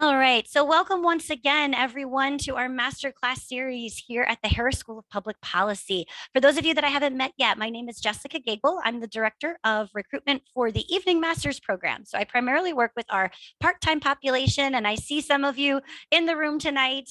All right, so welcome once again, everyone, to our Masterclass series here at the Harris School of Public Policy. For those of you that I haven't met yet, my name is Jessica Gagel. I'm the Director of Recruitment for the Evening Master's Program. So I primarily work with our part-time population, and I see some of you in the room tonight.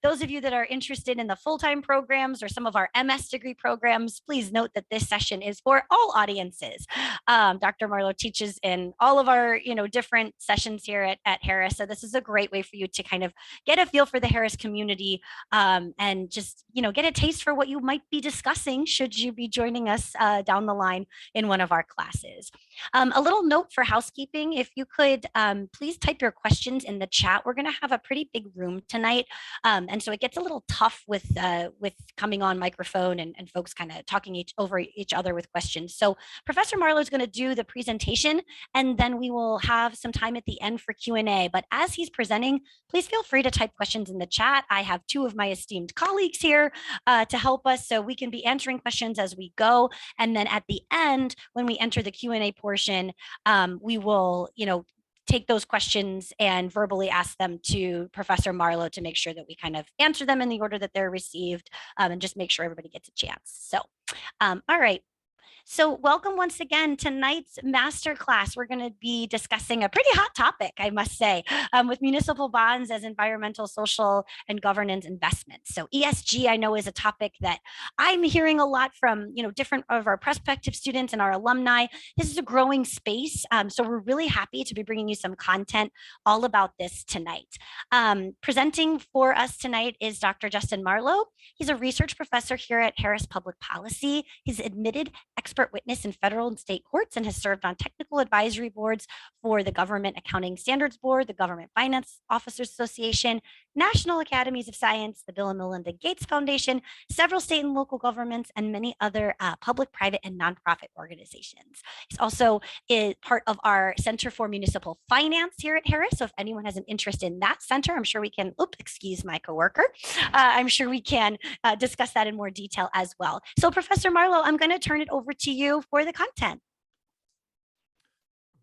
Those of you that are interested in the full-time programs or some of our MS degree programs, please note that this session is for all audiences. Dr. Marlowe teaches in all of our, different sessions here at Harris. So this is a great way for you to kind of get a feel for the Harris community and just, get a taste for what you might be discussing should you be joining us down the line in one of our classes. A little note for housekeeping, if you could please type your questions in the chat. We're going to have a pretty big room tonight. And so it gets a little tough with coming on microphone and folks kind of talking over each other with questions. So Professor Marlowe is going to do the presentation, and then we will have some time at the end for Q&A. But as he's presenting, please feel free to type questions in the chat. I have two of my esteemed colleagues here to help us, so we can be answering questions as we go. And then at the end, when we enter the Q&A portion, we will, take those questions and verbally ask them to Professor Marlowe to make sure that we kind of answer them in the order that they're received, and just make sure everybody gets a chance. So, all right. So welcome once again. Tonight's masterclass, we're going to be discussing a pretty hot topic, I must say, with municipal bonds as environmental, social, and governance investments. So ESG, I know, is a topic that I'm hearing a lot from, different of our prospective students and our alumni. This is a growing space. So we're really happy to be bringing you some content all about this tonight. Presenting for us tonight is Dr. Justin Marlowe. He's a research professor here at Harris Public Policy. He's admitted expert witness in federal and state courts and has served on technical advisory boards for the Government Accounting Standards Board, the Government Finance Officers Association, National Academies of Science, the Bill and Melinda Gates Foundation, several state and local governments, and many other public, private, and nonprofit organizations. He's also part of our Center for Municipal Finance here at Harris. So if anyone has an interest in that center, I'm sure we can, excuse my coworker. I'm sure we can discuss that in more detail as well. So Professor Marlowe, I'm going to turn it over to you for the content.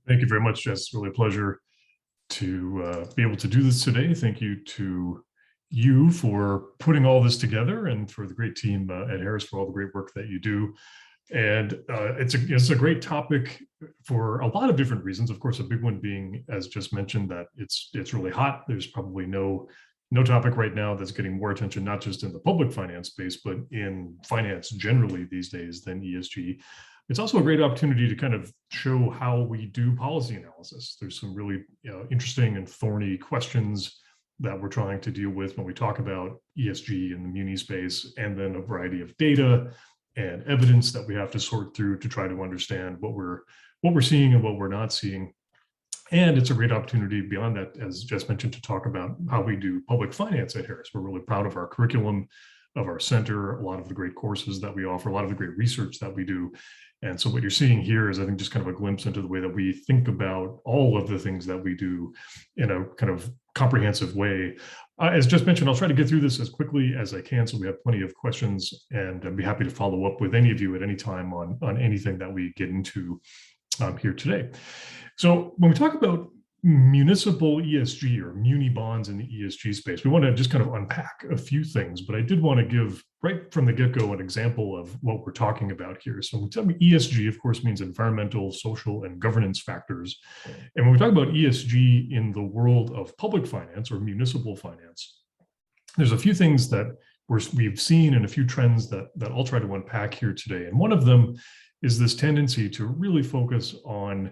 Thank you very much, Jess. It's really a pleasure to be able to do this today. Thank you to you for putting all this together and for the great team at Harris for all the great work that you do. And it's a great topic for a lot of different reasons. Of course, a big one being, as just mentioned, that it's really hot. There's probably no topic right now that's getting more attention, not just in the public finance space, but in finance generally these days than ESG. It's also a great opportunity to kind of show how we do policy analysis. There's some really interesting and thorny questions that we're trying to deal with when we talk about ESG in the muni space, and then a variety of data and evidence that we have to sort through to try to understand what we're seeing and what we're not seeing. And it's a great opportunity beyond that, as Jess mentioned, to talk about how we do public finance at Harris. We're really proud of our curriculum, of our center, a lot of the great courses that we offer, a lot of the great research that we do. And so what you're seeing here is, I think, just kind of a glimpse into the way that we think about all of the things that we do in a kind of comprehensive way. As just mentioned, I'll try to get through this as quickly as I can, so we have plenty of questions, and I'd be happy to follow up with any of you at any time on anything that we get into here today. So when we talk about municipal ESG or muni bonds in the ESG space, we want to just kind of unpack a few things, but I did want to give right from the get-go an example of what we're talking about here. So when we talk about ESG, of course, means environmental, social, and governance factors. And when we talk about ESG in the world of public finance or municipal finance, there's a few things that we've seen and a few trends that I'll try to unpack here today. And one of them is this tendency to really focus on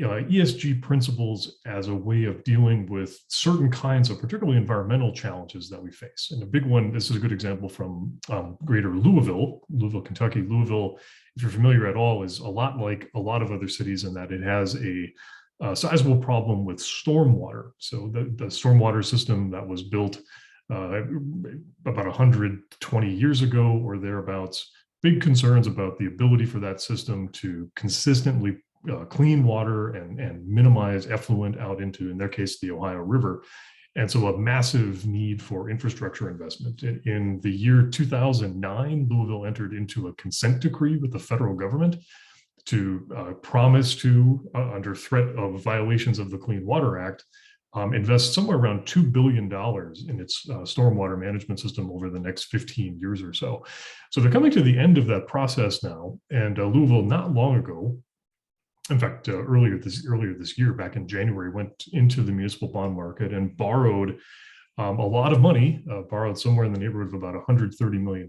ESG principles as a way of dealing with certain kinds of particularly environmental challenges that we face. And a big one, this is a good example from greater Louisville, Kentucky. Louisville, if you're familiar at all, is a lot like a lot of other cities in that it has a sizable problem with stormwater. So the stormwater system that was built about 120 years ago or thereabouts, big concerns about the ability for that system to consistently clean water and minimize effluent out into, in their case, the Ohio River. And so a massive need for infrastructure investment. In the year 2009, Louisville entered into a consent decree with the federal government to promise to, under threat of violations of the Clean Water Act, invest somewhere around $2 billion in its stormwater management system over the next 15 years or so. So they're coming to the end of that process now. And Louisville, not long ago, in fact, earlier this year, back in January, went into the municipal bond market and borrowed a lot of money, borrowed somewhere in the neighborhood of about $130 million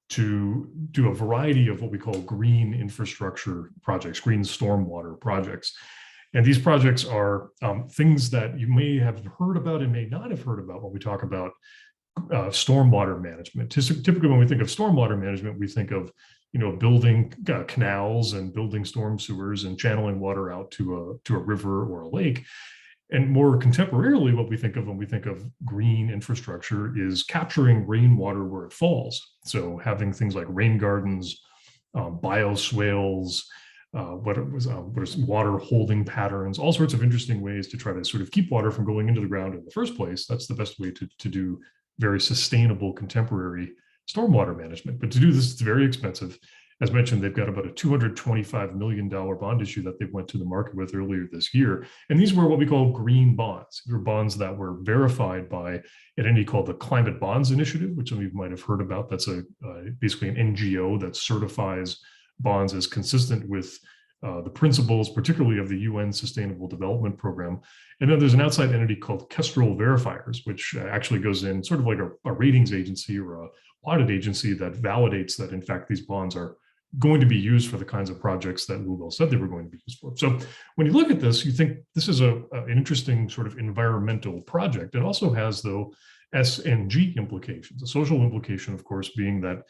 to do a variety of what we call green infrastructure projects, green stormwater projects. And these projects are things that you may have heard about and may not have heard about when we talk about stormwater management. Typically, when we think of stormwater management, we think of building canals and building storm sewers and channeling water out to a river or a lake. And more contemporarily, what we think of when we think of green infrastructure is capturing rainwater where it falls. So having things like rain gardens, bioswales, what is water holding patterns, all sorts of interesting ways to try to sort of keep water from going into the ground in the first place. That's the best way to do very sustainable contemporary stormwater management. But to do this, it's very expensive. As mentioned, they've got about a $225 million bond issue that they went to the market with earlier this year. And these were what we call green bonds. These were bonds that were verified by an entity called the Climate Bonds Initiative, which some of you might have heard about. That's basically an NGO that certifies bonds as consistent with the principles, particularly of the UN Sustainable Development Program. And then there's an outside entity called Kestrel Verifiers, which actually goes in sort of like a ratings agency or a audit agency that validates that, in fact, these bonds are going to be used for the kinds of projects that Louisville said they were going to be used for. So when you look at this, you think this is an interesting sort of environmental project. It also has, though, S and G implications. The social implication, of course, being that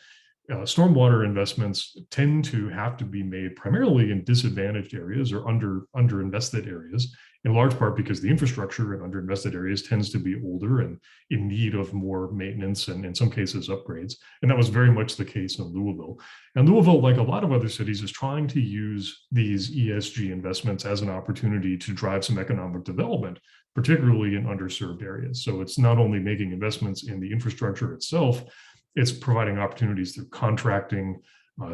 stormwater investments tend to have to be made primarily in disadvantaged areas or underinvested areas, in large part because the infrastructure in underinvested areas tends to be older and in need of more maintenance and in some cases upgrades. And that was very much the case in Louisville. And Louisville, like a lot of other cities, is trying to use these ESG investments as an opportunity to drive some economic development, particularly in underserved areas. So it's not only making investments in the infrastructure itself, it's providing opportunities through contracting,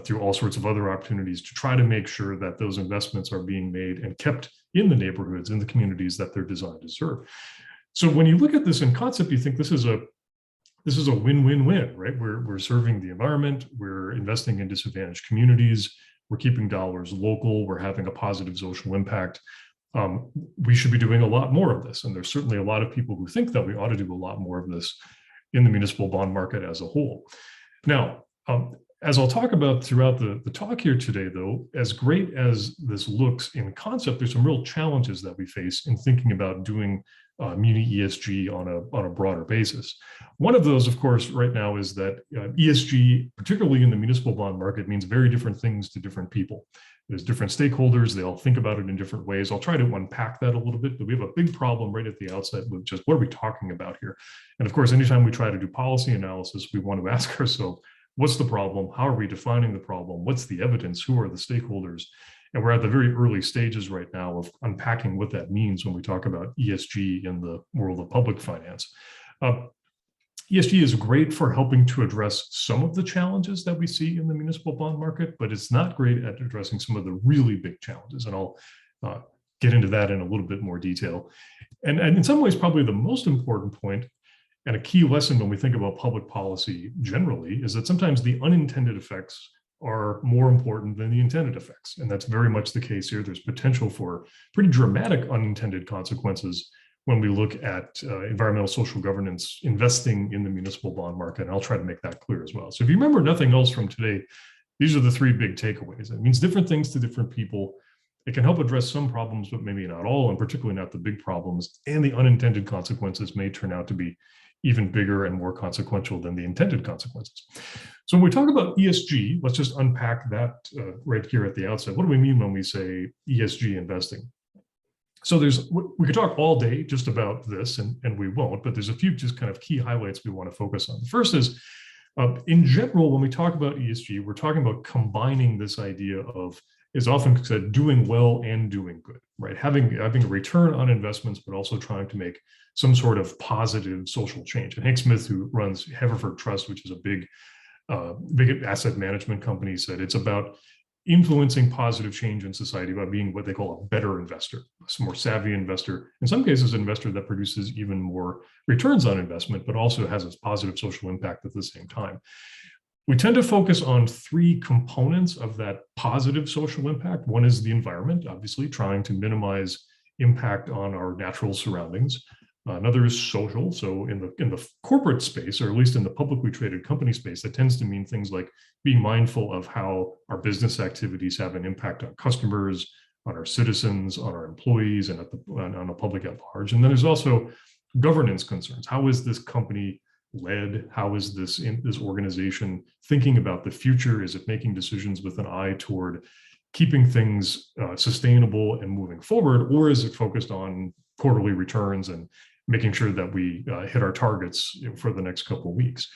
through all sorts of other opportunities to try to make sure that those investments are being made and kept in the neighborhoods, in the communities that they're designed to serve. So when you look at this in concept, you think this is a win-win-win, right? We're serving the environment, we're investing in disadvantaged communities, we're keeping dollars local, we're having a positive social impact. We should be doing a lot more of this. And there's certainly a lot of people who think that we ought to do a lot more of this in the municipal bond market as a whole. Now, as I'll talk about throughout the talk here today, though, as great as this looks in concept, there's some real challenges that we face in thinking about doing muni ESG on a broader basis. One of those, of course, right now is that ESG, particularly in the municipal bond market, means very different things to different people. There's different stakeholders, they all think about it in different ways. I'll try to unpack that a little bit, but we have a big problem right at the outset with just what are we talking about here? And of course, anytime we try to do policy analysis, we want to ask ourselves, what's the problem? How are we defining the problem? What's the evidence? Who are the stakeholders? And we're at the very early stages right now of unpacking what that means when we talk about ESG in the world of public finance. ESG is great for helping to address some of the challenges that we see in the municipal bond market, but it's not great at addressing some of the really big challenges. And I'll get into that in a little bit more detail. And in some ways, probably the most important point and a key lesson when we think about public policy generally is that sometimes the unintended effects are more important than the intended effects. And that's very much the case here. There's potential for pretty dramatic unintended consequences when we look at environmental social governance investing in the municipal bond market. And I'll try to make that clear as well. So if you remember nothing else from today, these are the three big takeaways. It means different things to different people. It can help address some problems, but maybe not all, and particularly not the big problems. And the unintended consequences may turn out to be even bigger and more consequential than the intended consequences. So when we talk about ESG, let's just unpack that right here at the outset. What do we mean when we say ESG investing? So we could talk all day just about this, and we won't, but there's a few just kind of key highlights we want to focus on. The first is, in general, when we talk about ESG, we're talking about combining this idea of, is often said, doing well and doing good, right? Having a return on investments, but also trying to make some sort of positive social change. And Hank Smith, who runs Haverford Trust, which is a big asset management company, said it's about influencing positive change in society by being what they call a better investor, a more savvy investor, in some cases, an investor that produces even more returns on investment, but also has a positive social impact at the same time. We tend to focus on three components of that positive social impact. One is the environment, obviously, trying to minimize impact on our natural surroundings. Another is social. So in the corporate space, or at least in the publicly traded company space, that tends to mean things like being mindful of how our business activities have an impact on customers, on our citizens, on our employees, and on the public at large. And then there's also governance concerns. How is this company led? How is this organization thinking about the future? Is it making decisions with an eye toward keeping things sustainable and moving forward, or is it focused on quarterly returns and making sure that we hit our targets for the next couple of weeks?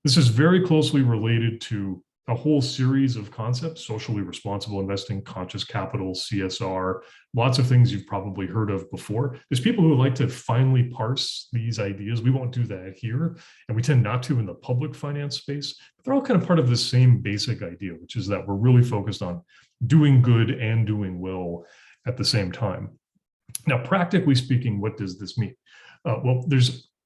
This is very closely related to a whole series of concepts: socially responsible investing, conscious capital, CSR, lots of things you've probably heard of before. There's people who like to finely parse these ideas. We won't do that here, and we tend not to in the public finance space, but they're all kind of part of the same basic idea, which is that we're really focused on doing good and doing well at the same time. Now, practically speaking, what does this mean? Well,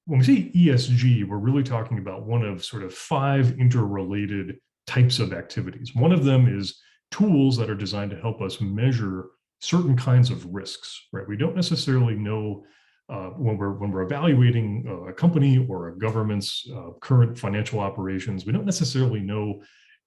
when we say ESG, we're really talking about one of sort of 5 interrelated types of activities. One of them is tools that are designed to help us measure certain kinds of risks, right? We don't necessarily know when we're evaluating a company or a government's current financial operations, we don't necessarily know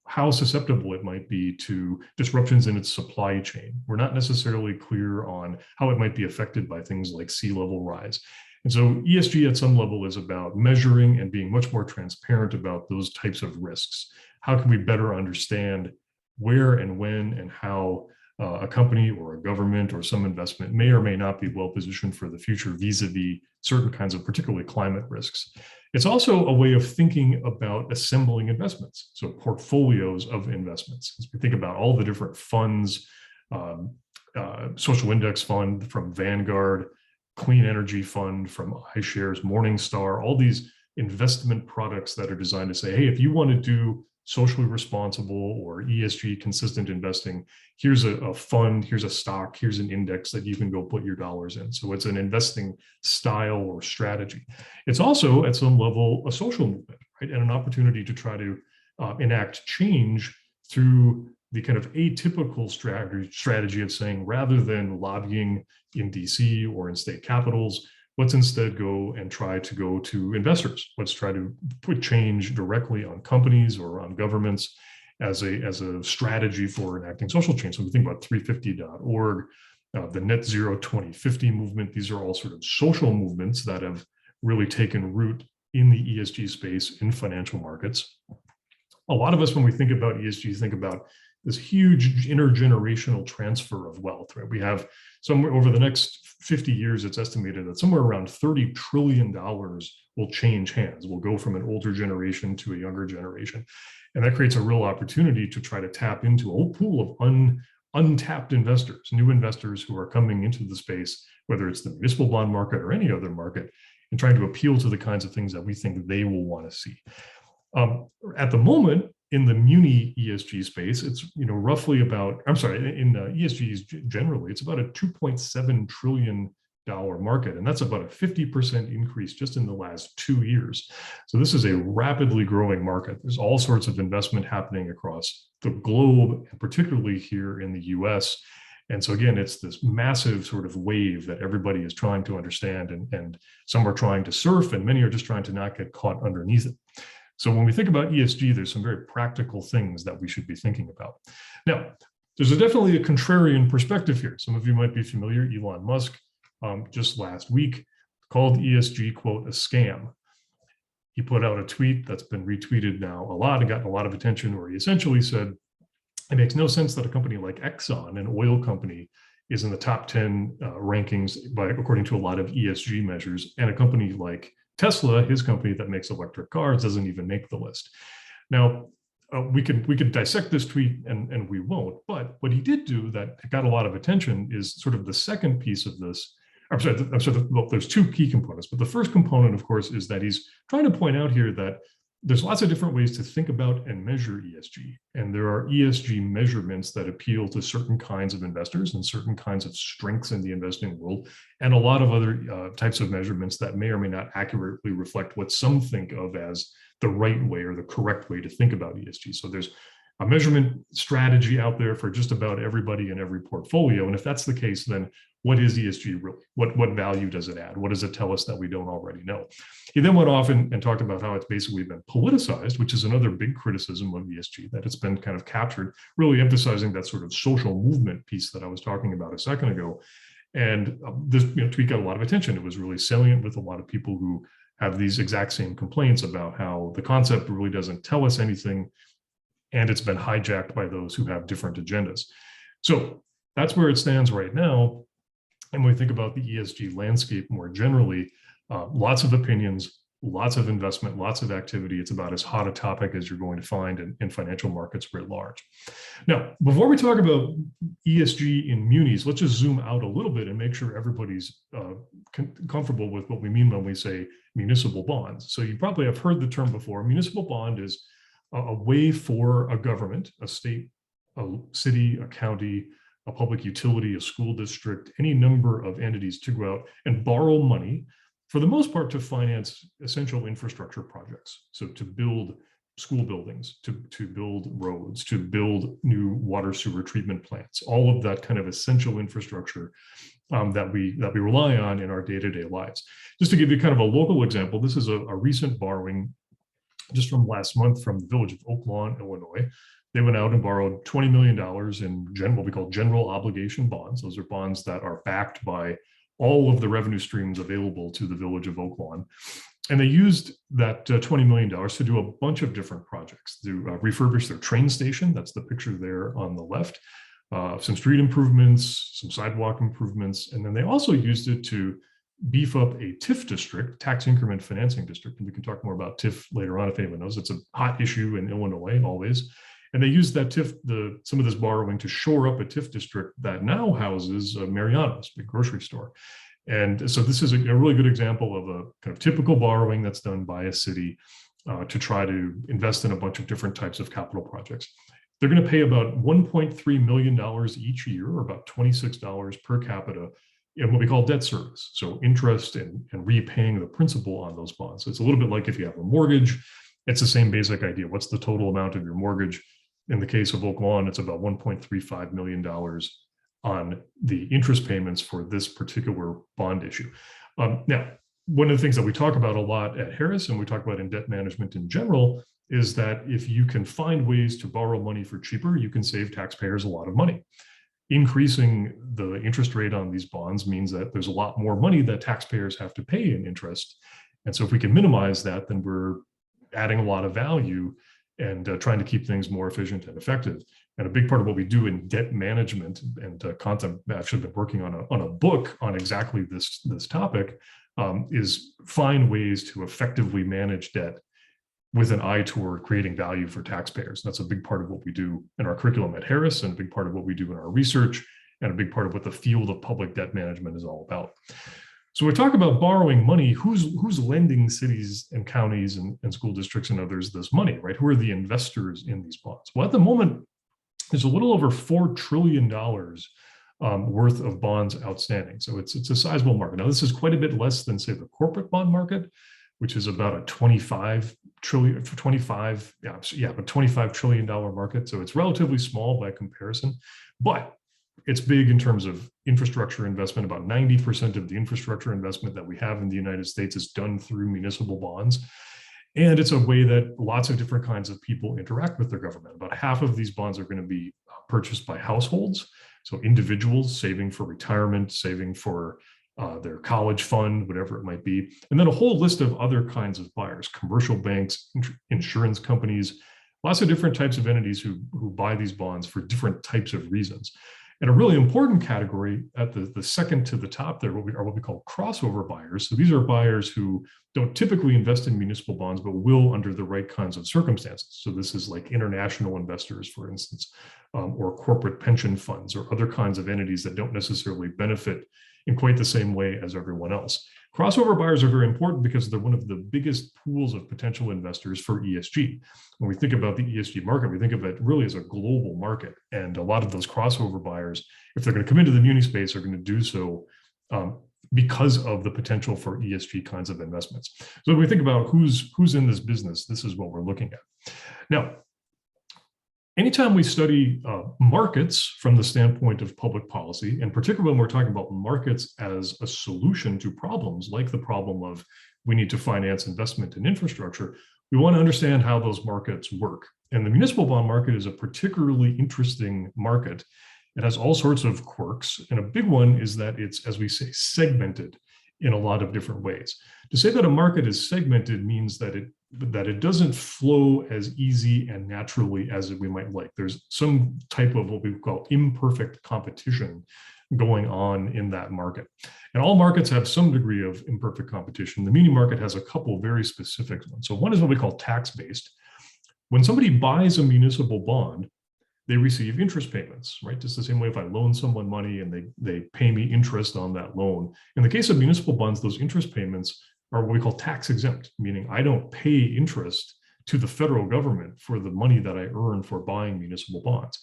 how susceptible it might be to disruptions in its supply chain. We're not necessarily clear on how it might be affected by things like sea level rise. And so ESG at some level is about measuring and being much more transparent about those types of risks. How can we better understand where and when and how a company or a government or some investment may or may not be well positioned for the future vis-a-vis certain kinds of particularly climate risks? It's also a way of thinking about assembling investments, so portfolios of investments. As we think about all the different funds, social index fund from Vanguard, clean energy fund from iShares, Morningstar, all these investment products that are designed to say, hey, if you want to do socially responsible or ESG consistent investing, here's a fund, here's a stock, here's an index that you can go put your dollars in. So it's an investing style or strategy. It's also at some level a social movement, right? And an opportunity to try to enact change through the kind of atypical strategy of saying, rather than lobbying in DC or in state capitals, let's instead go and try to go to investors. Let's try to put change directly on companies or on governments as a strategy for enacting social change. So we think about 350.org, the Net Zero 2050 movement. These are all sort of social movements that have really taken root in the ESG space in financial markets. A lot of us, when we think about ESG, think about this huge intergenerational transfer of wealth, right? We have somewhere over the next 50 years, it's estimated that somewhere around $30 trillion will change hands. Will go from an older generation to a younger generation. And that creates a real opportunity to try to tap into a whole pool of untapped investors, new investors who are coming into the space, whether it's the municipal bond market or any other market, and trying to appeal to the kinds of things that we think they will want to see. At the moment, in the muni ESG space, it's roughly about, in ESGs generally, it's about a $2.7 trillion market, and that's about a 50% increase just in the last 2 years. So this is a rapidly growing market. There's all sorts of investment happening across the globe, and particularly here in the US. And so again, it's this massive sort of wave that everybody is trying to understand, and some are trying to surf, and many are just trying to not get caught underneath it. So when we think about ESG, there's some very practical things that we should be thinking about. Now, there's definitely a contrarian perspective here. Some of you might be familiar. Elon Musk just last week called ESG, quote, a scam. He put out a tweet that's been retweeted now a lot and gotten a lot of attention, where he essentially said, it makes no sense that a company like Exxon, an oil company, is in the top 10 rankings according to a lot of ESG measures, and a company like Tesla, his company that makes electric cars, doesn't even make the list. Now, we could dissect this tweet, and we won't, but what he did do that got a lot of attention is sort of the second piece of this. Well, there's two key components, but the first component, of course, is that he's trying to point out here that there's lots of different ways to think about and measure ESG. And there are ESG measurements that appeal to certain kinds of investors and certain kinds of strengths in the investing world, and a lot of other types of measurements that may or may not accurately reflect what some think of as the right way or the correct way to think about ESG. So there's a measurement strategy out there for just about everybody in every portfolio. And if that's the case, then what is ESG really? What value does it add? What does it tell us that we don't already know? He then went off and talked about how it's basically been politicized, which is another big criticism of ESG, that it's been kind of captured, really emphasizing that sort of social movement piece that I was talking about a second ago. And this tweet got a lot of attention. It was really salient with a lot of people who have these exact same complaints about how the concept really doesn't tell us anything, and it's been hijacked by those who have different agendas. So that's where it stands right now. And when we think about the ESG landscape more generally, lots of opinions, lots of investment, lots of activity. It's about as hot a topic as you're going to find in financial markets writ large. Now, before we talk about ESG in munis, let's just zoom out a little bit and make sure everybody's comfortable with what we mean when we say municipal bonds. So you probably have heard the term before. Municipal bond is a way for a government, a state, a city, a county, a public utility, a school district, any number of entities to go out and borrow money, for the most part, to finance essential infrastructure projects. So to build school buildings, to build roads, to build new water sewer treatment plants, all of that kind of essential infrastructure that we rely on in our day-to-day lives. Just to give you kind of a local example, this is a recent borrowing just from last month from the village of Oak Lawn, Illinois. They went out and borrowed $20 million in what we call general obligation bonds. Those are bonds that are backed by all of the revenue streams available to the village of Oak Lawn. And they used that $20 million to do a bunch of different projects, to refurbish their train station. That's the picture there on the left. Some street improvements, some sidewalk improvements. And then they also used it to beef up a TIF district, tax increment financing district. And we can talk more about TIF later on if anyone knows. It's a hot issue in Illinois always. And they used that TIF, some of this borrowing, to shore up a TIF district that now houses Mariano's, big grocery store. And so this is a really good example of a kind of typical borrowing that's done by a city to try to invest in a bunch of different types of capital projects. They're going to pay about $1.3 million each year, or about $26 per capita, in what we call debt service. So interest and repaying the principal on those bonds. So it's a little bit like if you have a mortgage, it's the same basic idea. What's the total amount of your mortgage? In the case of Oak Lawn, it's about $1.35 million on the interest payments for this particular bond issue. Now, one of the things that we talk about a lot at Harris, and we talk about in debt management in general, is that if you can find ways to borrow money for cheaper, you can save taxpayers a lot of money. Increasing the interest rate on these bonds means that there's a lot more money that taxpayers have to pay in interest. And so if we can minimize that, then we're adding a lot of value and trying to keep things more efficient and effective. And a big part of what we do in debt management, and content, I've actually been working on a book on exactly this topic, is find ways to effectively manage debt with an eye toward creating value for taxpayers. That's a big part of what we do in our curriculum at Harris, and a big part of what we do in our research, and a big part of what the field of public debt management is all about. So we talk about borrowing money. Who's lending cities and counties and school districts and others this money, right? Who are the investors in these bonds? Well, at the moment, there's a little over $4 trillion worth of bonds outstanding. So it's a sizable market. Now, this is quite a bit less than, say, the corporate bond market, which is about a $25 trillion market. So it's relatively small by comparison, but it's big in terms of infrastructure investment. About 90% of the infrastructure investment that we have in the United States is done through municipal bonds. And it's a way that lots of different kinds of people interact with their government. About half of these bonds are going to be purchased by households. So individuals saving for retirement, saving for their college fund, whatever it might be. And then a whole list of other kinds of buyers, commercial banks, insurance companies, lots of different types of entities who buy these bonds for different types of reasons. And a really important category at the second to the top there are what we call crossover buyers. So these are buyers who don't typically invest in municipal bonds, but will under the right kinds of circumstances. So this is like international investors, for instance, or corporate pension funds, or other kinds of entities that don't necessarily benefit in quite the same way as everyone else. Crossover buyers are very important because they're one of the biggest pools of potential investors for ESG. When we think about the ESG market, we think of it really as a global market. And a lot of those crossover buyers, if they're going to come into the muni space, are going to do so because of the potential for ESG kinds of investments. So when we think about who's in this business, this is what we're looking at. Now, anytime we study markets from the standpoint of public policy, and particularly when we're talking about markets as a solution to problems like the problem of we need to finance investment in infrastructure, we want to understand how those markets work. And the municipal bond market is a particularly interesting market. It has all sorts of quirks, and a big one is that it's, as we say, segmented in a lot of different ways. To say that a market is segmented means that it doesn't flow as easy and naturally as we might like. There's some type of what we call imperfect competition going on in that market. And all markets have some degree of imperfect competition. The muni market has a couple very specific ones. So one is what we call tax-based. When somebody buys a municipal bond, they receive interest payments, right? Just the same way if I loan someone money and they pay me interest on that loan. In the case of municipal bonds, those interest payments are what we call tax exempt, meaning I don't pay interest to the federal government for the money that I earn for buying municipal bonds.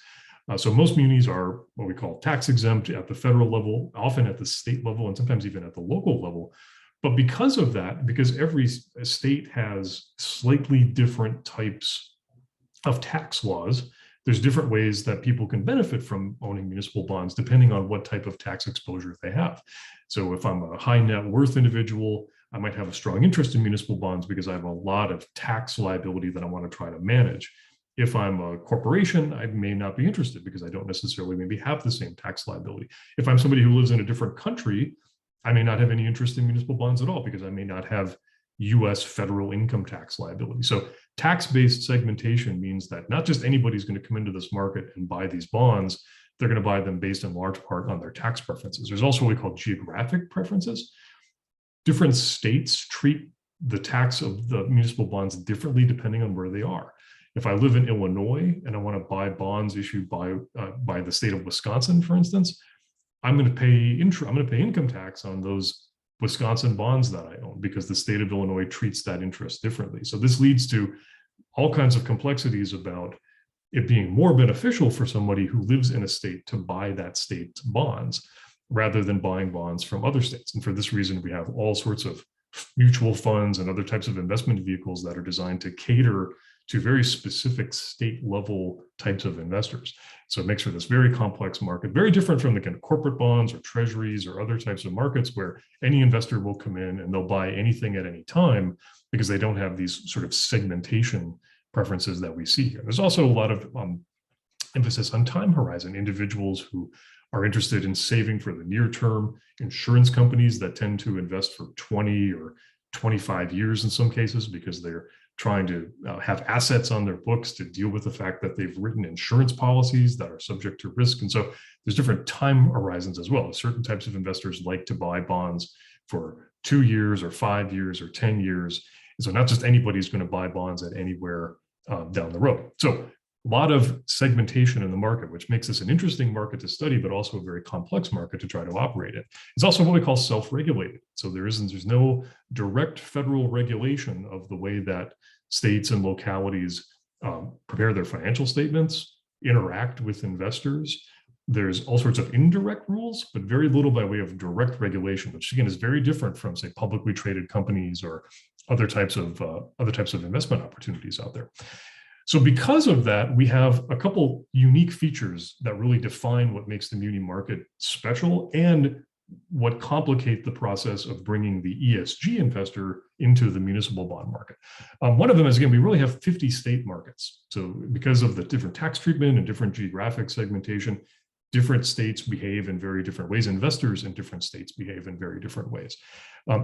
So most munis are what we call tax exempt at the federal level, often at the state level, and sometimes even at the local level. But because of that, because every state has slightly different types of tax laws, there's different ways that people can benefit from owning municipal bonds depending on what type of tax exposure they have. So if I'm a high net worth individual, I might have a strong interest in municipal bonds because I have a lot of tax liability that I want to try to manage. If I'm a corporation, I may not be interested because I don't necessarily maybe have the same tax liability. If I'm somebody who lives in a different country, I may not have any interest in municipal bonds at all because I may not have US federal income tax liability. So tax-based segmentation means that not just anybody's going to come into this market and buy these bonds, they're going to buy them based in large part on their tax preferences. There's also what we call geographic preferences. Different states treat the tax of the municipal bonds differently depending on where they are. If I live in Illinois and I want to buy bonds issued by the state of Wisconsin, for instance, I'm going to pay income tax on those Wisconsin bonds that I own because the state of Illinois treats that interest differently. So this leads to all kinds of complexities about it being more beneficial for somebody who lives in a state to buy that state's bonds rather than buying bonds from other states. And for this reason, we have all sorts of mutual funds and other types of investment vehicles that are designed to cater to very specific state level types of investors. So it makes for this very complex market, very different from the kind of corporate bonds or treasuries or other types of markets where any investor will come in and they'll buy anything at any time because they don't have these sort of segmentation preferences that we see here. There's also a lot of emphasis on time horizon, individuals who are interested in saving for the near term, insurance companies that tend to invest for 20 or 25 years in some cases because they're trying to have assets on their books to deal with the fact that they've written insurance policies that are subject to risk. And so there's different time horizons as well. Certain types of investors like to buy bonds for 2 years or 5 years or 10 years. And so not just anybody's going to buy bonds at anywhere down the road. So a lot of segmentation in the market, which makes this an interesting market to study, but also a very complex market to try to operate in. It's also what we call self-regulated. So there's no direct federal regulation of the way that states and localities prepare their financial statements, interact with investors. There's all sorts of indirect rules, but very little by way of direct regulation, which again is very different from, say, publicly traded companies or other types of investment opportunities out there. So because of that, we have a couple unique features that really define what makes the muni market special and what complicate the process of bringing the ESG investor into the municipal bond market. One of them is, again, we really have 50 state markets. So because of the different tax treatment and different geographic segmentation, different states behave in very different ways. Investors in different states behave in very different ways.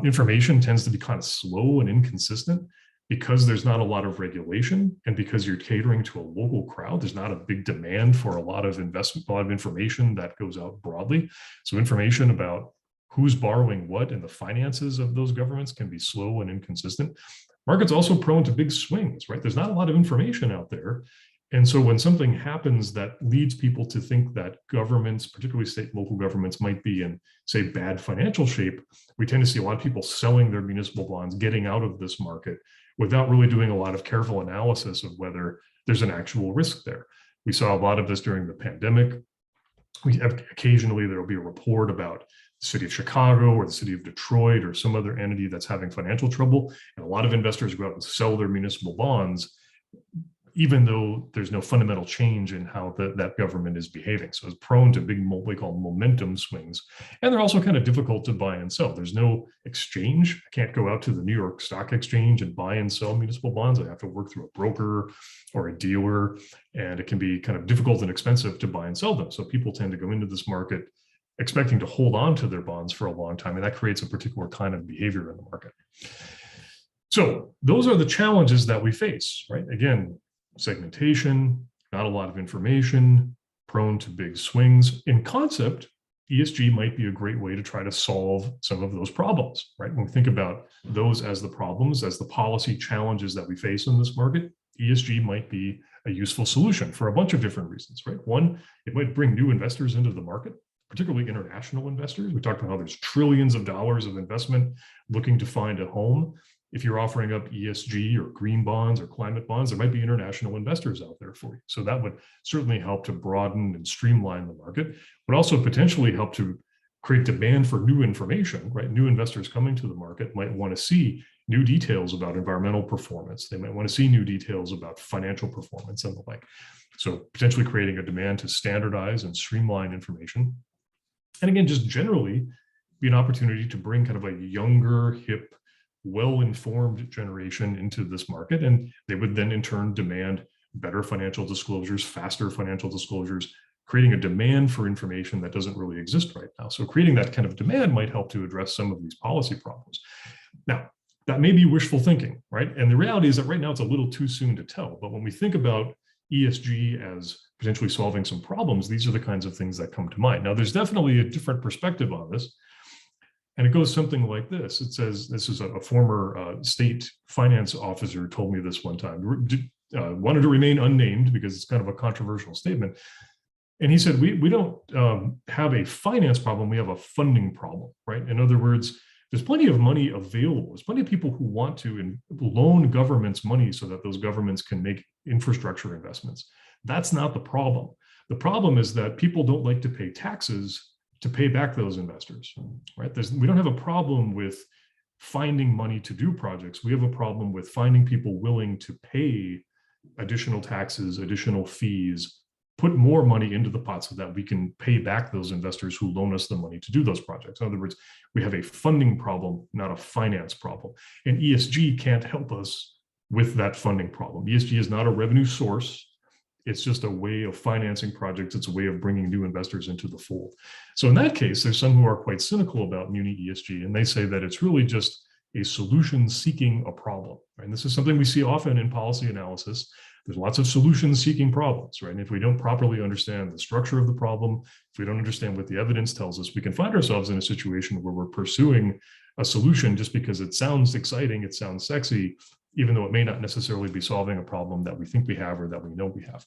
Information tends to be kind of slow and inconsistent. Because there's not a lot of regulation and because you're catering to a local crowd, there's not a big demand for a lot of investment, a lot of information that goes out broadly. So information about who's borrowing what and the finances of those governments can be slow and inconsistent. Market's also prone to big swings, right? There's not a lot of information out there. And so when something happens that leads people to think that governments, particularly state and local governments, might be in, say, bad financial shape, we tend to see a lot of people selling their municipal bonds, getting out of this market without really doing a lot of careful analysis of whether there's an actual risk there. We saw a lot of this during the pandemic. Occasionally there will be a report about the city of Chicago or the city of Detroit or some other entity that's having financial trouble. And a lot of investors go out and sell their municipal bonds, even though there's no fundamental change in how that government is behaving. So it's prone to big, what we call momentum swings. And they're also kind of difficult to buy and sell. There's no exchange. I can't go out to the New York Stock Exchange and buy and sell municipal bonds. I have to work through a broker or a dealer, and it can be kind of difficult and expensive to buy and sell them. So people tend to go into this market expecting to hold on to their bonds for a long time, and that creates a particular kind of behavior in the market. So those are the challenges that we face, right? Again, segmentation, not a lot of information, prone to big swings. In concept, ESG might be a great way to try to solve some of those problems, right? When we think about those as the problems, as the policy challenges that we face in this market, ESG might be a useful solution for a bunch of different reasons, right? One, it might bring new investors into the market, particularly international investors. We talked about how there's trillions of dollars of investment looking to find a home. If you're offering up ESG or green bonds or climate bonds, there might be international investors out there for you. So that would certainly help to broaden and streamline the market, but also potentially help to create demand for new information, right? New investors coming to the market might want to see new details about environmental performance. They might want to see new details about financial performance and the like. So potentially creating a demand to standardize and streamline information. And again, just generally be an opportunity to bring kind of a younger, hip, well-informed generation into this market. And they would then in turn demand better financial disclosures, faster financial disclosures, creating a demand for information that doesn't really exist right now. So creating that kind of demand might help to address some of these policy problems. Now, that may be wishful thinking, right? And the reality is that right now it's a little too soon to tell. But when we think about ESG as potentially solving some problems, these are the kinds of things that come to mind. Now, there's definitely a different perspective on this. And it goes something like this. It says, this is a former state finance officer told me this one time, wanted to remain unnamed because it's kind of a controversial statement. And he said, we don't have a finance problem, we have a funding problem, right? In other words, there's plenty of money available. There's plenty of people who want to loan governments money so that those governments can make infrastructure investments. That's not the problem. The problem is that people don't like to pay taxes to pay back those investors, right? We don't have a problem with finding money to do projects. We have a problem with finding people willing to pay additional taxes, additional fees, put more money into the pot so that we can pay back those investors who loan us the money to do those projects. In other words, we have a funding problem, not a finance problem. And ESG can't help us with that funding problem. ESG is not a revenue source. It's just a way of financing projects. It's a way of bringing new investors into the fold. So in that case, there's some who are quite cynical about Muni ESG, and they say that it's really just a solution seeking a problem. Right? And this is something we see often in policy analysis. There's lots of solution seeking problems, right? And if we don't properly understand the structure of the problem, if we don't understand what the evidence tells us, we can find ourselves in a situation where we're pursuing a solution just because it sounds exciting, it sounds sexy, even though it may not necessarily be solving a problem that we think we have or that we know we have.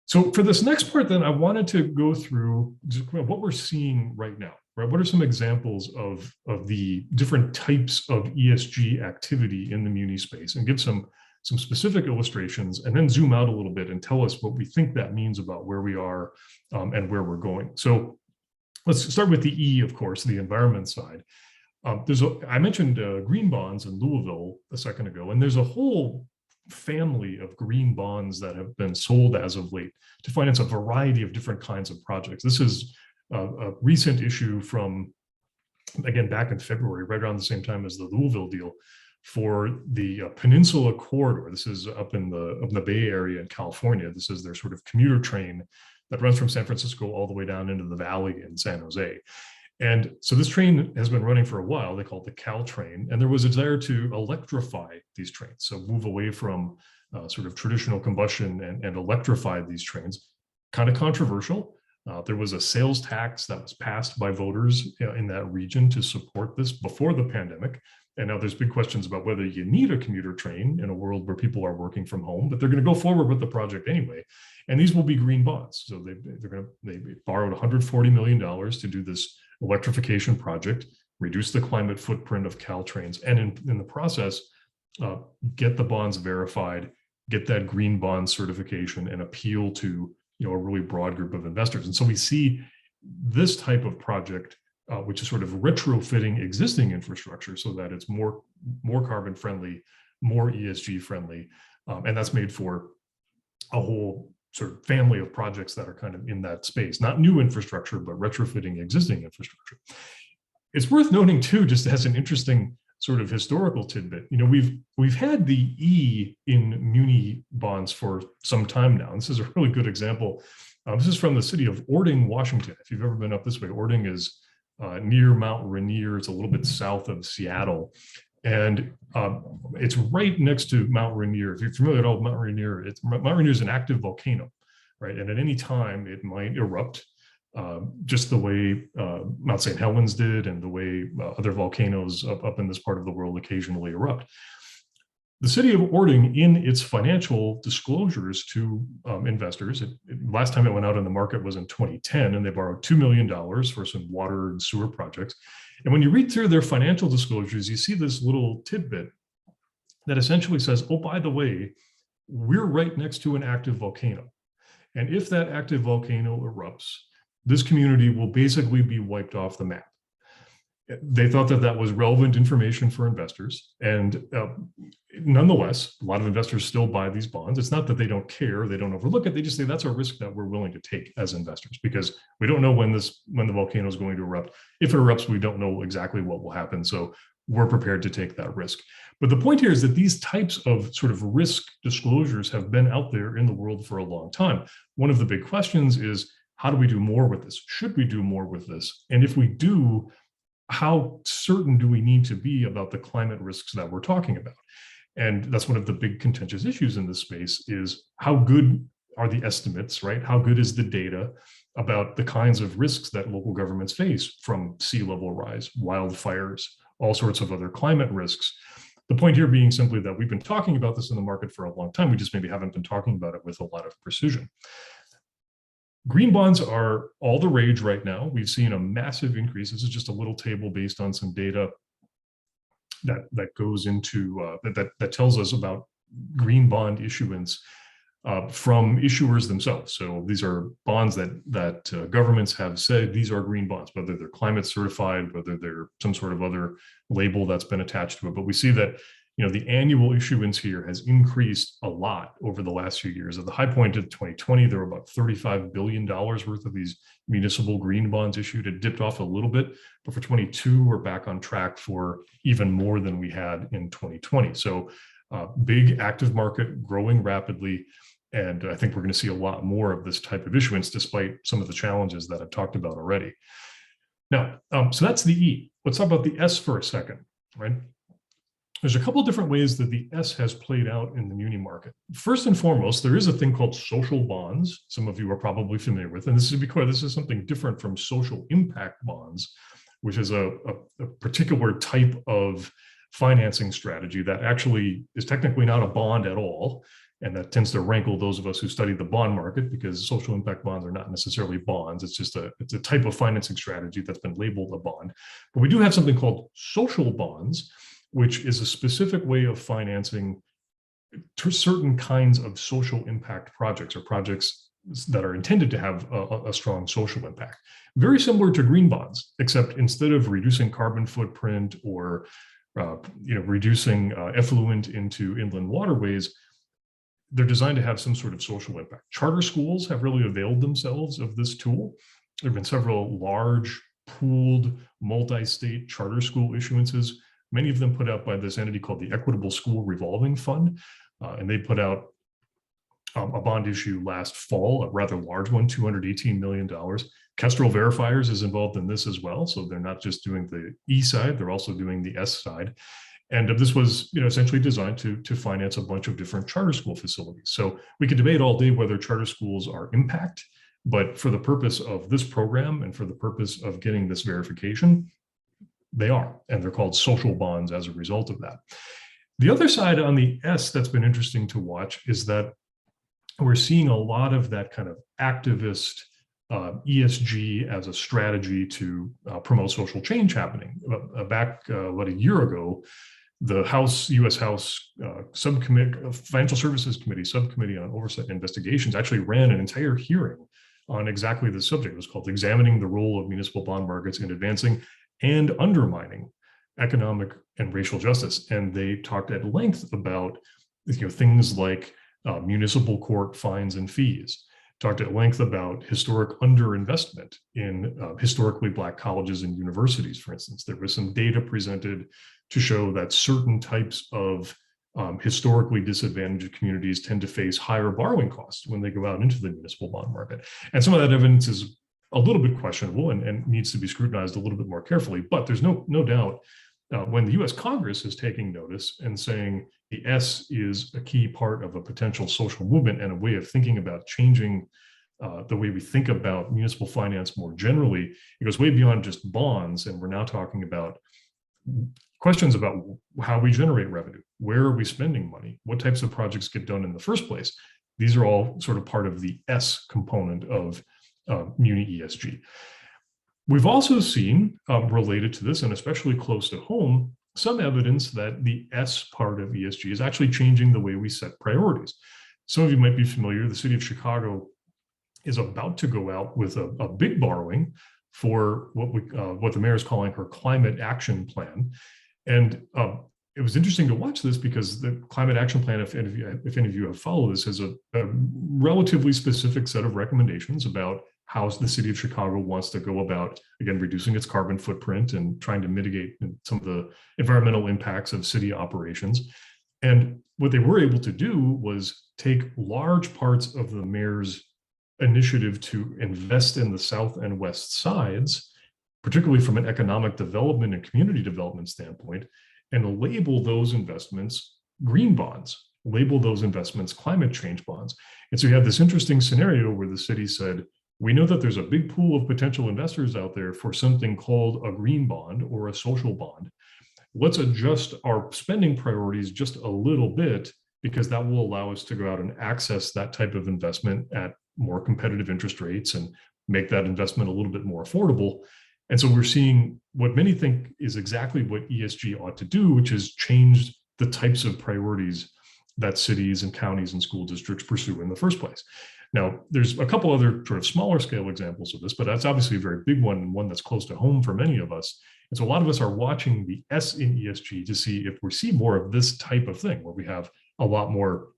So for this next part, then I wanted to go through just what we're seeing right now, right? What are some examples of the different types of ESG activity in the Muni space, and give some specific illustrations, and then zoom out a little bit and tell us what we think that means about where we are and where we're going. So let's start with the E, of course, the environment side. I mentioned green bonds in Louisville a second ago, and there's a whole family of green bonds that have been sold as of late to finance a variety of different kinds of projects. This is a recent issue from, again, back in February, right around the same time as the Louisville deal, for the Peninsula Corridor. This is up in the Bay Area in California. This is their sort of commuter train that runs from San Francisco all the way down into the valley in San Jose. And so this train has been running for a while. They call it the Cal train. And there was a desire to electrify these trains. So move away from sort of traditional combustion and electrify these trains. Kind of controversial. There was a sales tax that was passed by voters in that region to support this before the pandemic. And now there's big questions about whether you need a commuter train in a world where people are working from home, but they're going to go forward with the project anyway. And these will be green bonds. So they borrowed $140 million to do this electrification project, reduce the climate footprint of Caltrains, and in the process, get the bonds verified, get that green bond certification, and appeal to a really broad group of investors. And so we see this type of project, which is sort of retrofitting existing infrastructure so that it's more carbon friendly, more ESG friendly, and that's made for a whole sort of family of projects that are kind of in that space, not new infrastructure, but retrofitting existing infrastructure. It's worth noting too, just as an interesting sort of historical tidbit, we've had the E in muni bonds for some time now. And this is a really good example. This is from the city of Ording, Washington. If you've ever been up this way, Ording is near Mount Rainier. It's a little bit south of Seattle. And it's right next to Mount Rainier. If you're familiar at all with Mount Rainier, Mount Rainier is an active volcano, right? And at any time it might erupt, just the way Mount St. Helens did and the way other volcanoes up in this part of the world occasionally erupt. The city of Ording, in its financial disclosures to investors, last time it went out in the market was in 2010, and they borrowed $2 million for some water and sewer projects. And when you read through their financial disclosures, you see this little tidbit that essentially says, oh, by the way, we're right next to an active volcano. And if that active volcano erupts, this community will basically be wiped off the map. They thought that was relevant information for investors. And nonetheless, a lot of investors still buy these bonds. It's not that they don't care, they don't overlook it. They just say that's a risk that we're willing to take as investors because we don't know when the volcano is going to erupt. If it erupts, we don't know exactly what will happen. So we're prepared to take that risk. But the point here is that these types of sort of risk disclosures have been out there in the world for a long time. One of the big questions is, how do we do more with this? Should we do more with this? And if we do, how certain do we need to be about the climate risks that we're talking about? And that's one of the big contentious issues in this space is how good are the estimates, right? How good is the data about the kinds of risks that local governments face from sea level rise, wildfires, all sorts of other climate risks? The point here being simply that we've been talking about this in the market for a long time. We just maybe haven't been talking about it with a lot of precision. Green bonds are all the rage right now. We've seen a massive increase. This is just a little table based on some data that goes into that tells us about green bond issuance from issuers themselves. So these are bonds that governments have said these are green bonds, whether they're climate certified, whether they're some sort of other label that's been attached to it. But we see that the annual issuance here has increased a lot over the last few years. At the high point of 2020, there were about $35 billion worth of these municipal green bonds issued. It dipped off a little bit, but for 22, we're back on track for even more than we had in 2020. So big active market, growing rapidly. And I think we're going to see a lot more of this type of issuance, despite some of the challenges that I've talked about already. Now, so that's the E. Let's talk about the S for a second, right? There's a couple of different ways that the S has played out in the muni market. First and foremost, there is a thing called social bonds. Some of you are probably familiar with, and this is, to be clear, this is something different from social impact bonds, which is a particular type of financing strategy that actually is technically not a bond at all. And that tends to rankle those of us who study the bond market because social impact bonds are not necessarily bonds. It's just it's a type of financing strategy that's been labeled a bond. But we do have something called social bonds, which is a specific way of financing certain kinds of social impact projects or projects that are intended to have a strong social impact. Very similar to green bonds, except instead of reducing carbon footprint or reducing effluent into inland waterways, they're designed to have some sort of social impact. Charter schools have really availed themselves of this tool. There have been several large pooled multi-state charter school issuances, many of them put out by this entity called the Equitable School Revolving Fund. And they put out a bond issue last fall, a rather large one, $218 million. Kestrel Verifiers is involved in this as well. So they're not just doing the E side, they're also doing the S side. And this was essentially designed to finance a bunch of different charter school facilities. So we could debate all day whether charter schools are impact But for the purpose of this program and for the purpose of getting this verification, they are, and they're called social bonds as a result of that. The other side on the S that's been interesting to watch is that we're seeing a lot of that kind of activist ESG as a strategy to promote social change happening. Back about a year ago, the U.S. House Financial Services Committee Subcommittee on Oversight and Investigations actually ran an entire hearing on exactly this subject. It was called Examining the Role of Municipal Bond Markets in Advancing and Undermining Economic and Racial Justice. And they talked at length about things like municipal court fines and fees, talked at length about historic underinvestment in historically Black colleges and universities, for instance. There was some data presented to show that certain types of historically disadvantaged communities tend to face higher borrowing costs when they go out into the municipal bond market. And some of that evidence is a little bit questionable and needs to be scrutinized a little bit more carefully. But there's no doubt when the US Congress is taking notice and saying the S is a key part of a potential social movement and a way of thinking about changing the way we think about municipal finance more generally, it goes way beyond just bonds. And we're now talking about questions about how we generate revenue, where are we spending money, what types of projects get done in the first place. These are all sort of part of the S component of Muni ESG. We've also seen, related to this, and especially close to home, some evidence that the S part of ESG is actually changing the way we set priorities. Some of you might be familiar, the city of Chicago is about to go out with a big borrowing for what the mayor is calling her climate action plan. And it was interesting to watch this because the climate action plan, if any of you have followed this, has a relatively specific set of recommendations about how the city of Chicago wants to go about, again, reducing its carbon footprint and trying to mitigate some of the environmental impacts of city operations. And what they were able to do was take large parts of the mayor's initiative to invest in the south and west sides, particularly from an economic development and community development standpoint, and label those investments green bonds, label those investments climate change bonds. And so you have this interesting scenario where the city said, we know that there's a big pool of potential investors out there for something called a green bond or a social bond. Let's adjust our spending priorities just a little bit, because that will allow us to go out and access that type of investment at more competitive interest rates and make that investment a little bit more affordable. And so we're seeing what many think is exactly what ESG ought to do, which is change the types of priorities that cities and counties and school districts pursue in the first place. Now, there's a couple other sort of smaller scale examples of this, but that's obviously a very big one and one that's close to home for many of us. And so a lot of us are watching the S in ESG to see if we see more of this type of thing, where we have a lot more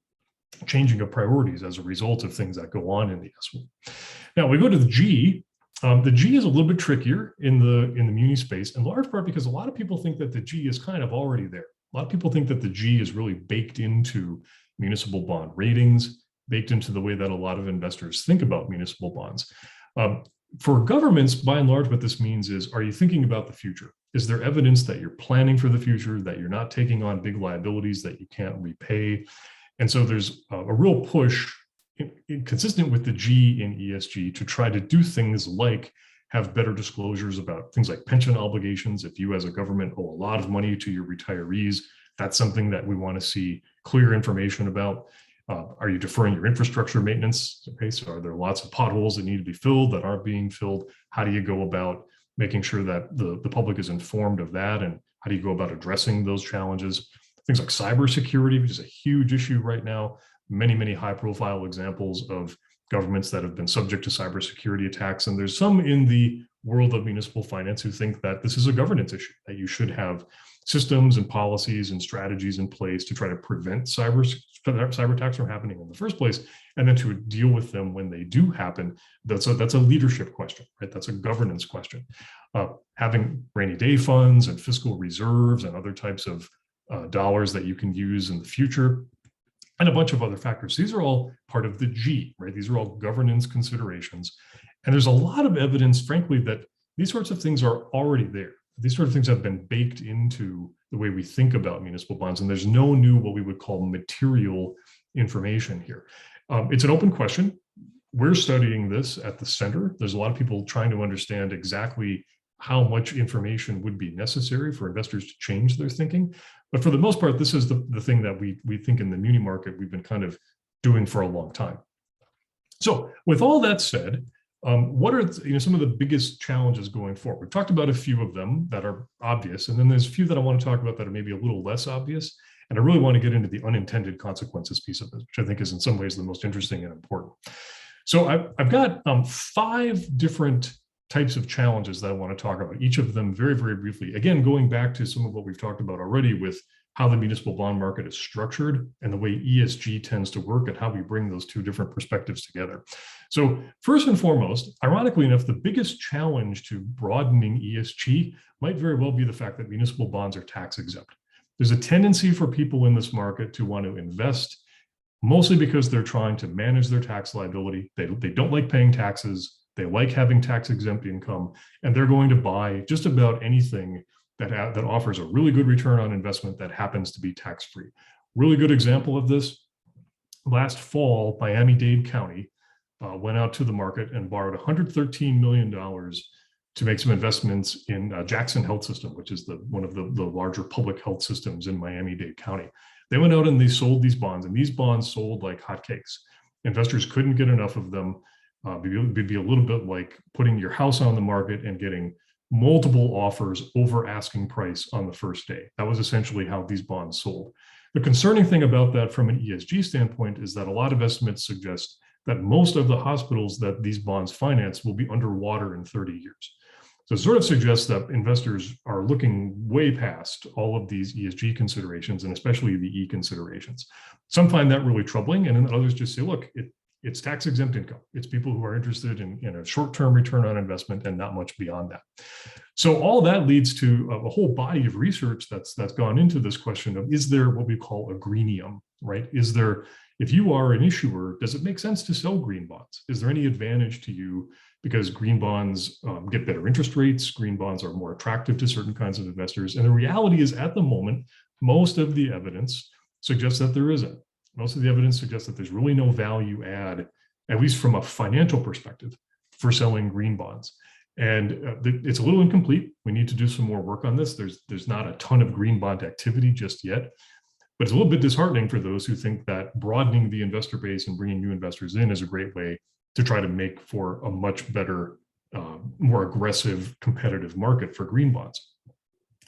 changing of priorities as a result of things that go on in the S. Now we go to the G. The G is a little bit trickier in the muni space, in large part because a lot of people think that the G is kind of already there. A lot of people think that the G is really baked into municipal bond ratings, baked into the way that a lot of investors think about municipal bonds. For governments, by and large, what this means is, are you thinking about the future? Is there evidence that you're planning for the future, that you're not taking on big liabilities that you can't repay? And so there's a real push consistent with the G in ESG to try to do things like have better disclosures about things like pension obligations. If you as a government owe a lot of money to your retirees, that's something that we want to see clear information about. Are you deferring your infrastructure maintenance? Okay, so are there lots of potholes that need to be filled that aren't being filled? How do you go about making sure that the public is informed of that? And how do you go about addressing those challenges? Things like cybersecurity, which is a huge issue right now. Many high profile examples of governments that have been subject to cybersecurity attacks. And there's some in the world of municipal finance who think that this is a governance issue, that you should have systems and policies and strategies in place to try to prevent cyber attacks from happening in the first place, and then to deal with them when they do happen. That's a leadership question, right? That's a governance question. Having rainy day funds and fiscal reserves and other types of dollars that you can use in the future, and a bunch of other factors. These are all part of the G, right? These are all governance considerations. And there's a lot of evidence, frankly, that these sorts of things are already there. These sort of things have been baked into the way we think about municipal bonds, and there's no new what we would call material information here. It's an open question. we're studying this at the center. There's a lot of people trying to understand exactly how much information would be necessary for investors to change their thinking. But for the most part, this is the thing that we think in the muni market we've been kind of doing for a long time. So with all that said, what are some of the biggest challenges going forward? We've talked about a few of them that are obvious, and then there's a few that I want to talk about that are maybe a little less obvious. And I really want to get into the unintended consequences piece of this, which I think is in some ways the most interesting and important. So I've got 5 different types of challenges that I want to talk about, each of them very, very briefly. Again, going back to some of what we've talked about already with how the municipal bond market is structured and the way ESG tends to work and how we bring those 2 different perspectives together. So first and foremost, ironically enough, the biggest challenge to broadening ESG might very well be the fact that municipal bonds are tax exempt. There's a tendency for people in this market to want to invest mostly because they're trying to manage their tax liability. They don't like paying taxes. They like having tax exempt income, and they're going to buy just about anything that offers a really good return on investment that happens to be tax-free. Really good example of this, last fall, Miami-Dade County went out to the market and borrowed $113 million to make some investments in Jackson Health System, which is one of the larger public health systems in Miami-Dade County. They went out and they sold these bonds, and these bonds sold like hotcakes. Investors couldn't get enough of them. It'd be a little bit like putting your house on the market and getting multiple offers over asking price on the first day. That was essentially how these bonds sold. The concerning thing about that from an ESG standpoint is that a lot of estimates suggest that most of the hospitals that these bonds finance will be underwater in 30 years. So it sort of suggests that investors are looking way past all of these ESG considerations, and especially the E considerations. Some find that really troubling, and then others just say, look, it's tax exempt income. It's people who are interested in a short-term return on investment and not much beyond that. So all that leads to a whole body of research that's gone into this question of, is there what we call a greenium, right? Is there, if you are an issuer, does it make sense to sell green bonds? Is there any advantage to you because green bonds get better interest rates? Green bonds are more attractive to certain kinds of investors. And the reality is, at the moment, most of the evidence suggests that there isn't. Most of the evidence suggests that there's really no value add, at least from a financial perspective, for selling green bonds. And it's a little incomplete. We need to do some more work on this. There's not a ton of green bond activity just yet, but it's a little bit disheartening for those who think that broadening the investor base and bringing new investors in is a great way to try to make for a much better, more aggressive, competitive market for green bonds.